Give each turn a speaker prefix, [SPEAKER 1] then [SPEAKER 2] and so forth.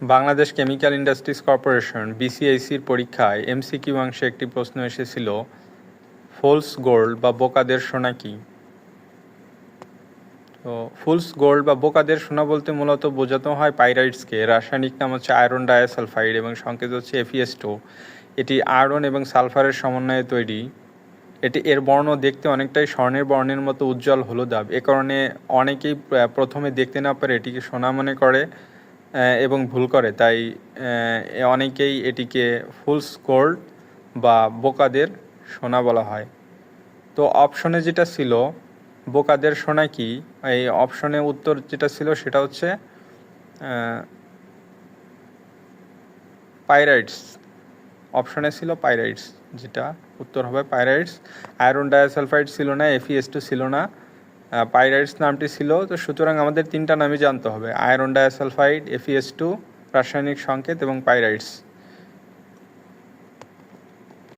[SPEAKER 1] Bangladesh chemical industries corporation বিসিআইসির পরীক্ষায় MCQ অংশে একটি প্রশ্ন এসেছিল, ফুলস গোল্ড বা বোকাদের সোনা কি? তো ফুলস গোল্ড বা বোকাদের সোনা বলতে মূলত বোঝানো হয় পাইরাইটসকে। রাসায়নিক নাম হচ্ছে আয়রন ডায়াসালফাইড এবং সংকেত হচ্ছে FeS2। এটি আয়রন এবং সালফারের সমন্বয়ে তৈরি। এর বর্ণ দেখতে অনেকটাই স্বর্ণের বর্ণের মতো উজ্জ্বল হলুদাভ। এ কারণে অনেকেই প্রথমে দেখতে না পারে এটিকে সোনা মনে করে এবং ভুল করে, তাই অনেকেই এটিকে ফুলস গোল্ড বা বোকাদের সোনা বলা হয়। তো অপশনে যেটা ছিল বোকাদের সোনা কি, এই অপশনে উত্তর যেটা ছিল সেটা হচ্ছে পাইরাইটস। অপশনে ছিল পাইরাইটস, যেটা উত্তর হবে পাইরাইটস। আয়রন ডায়াসালফাইড ছিল না, FeS2 ছিল না, পাইরাইটস নামটি ছিল। তো সুতরাং আমাদের তিনটা নামই জানতে হবে: আয়রন ডায়াসালফাইড, FeS2, রাসায়নিক সংকেত এবং পাইরাইটস।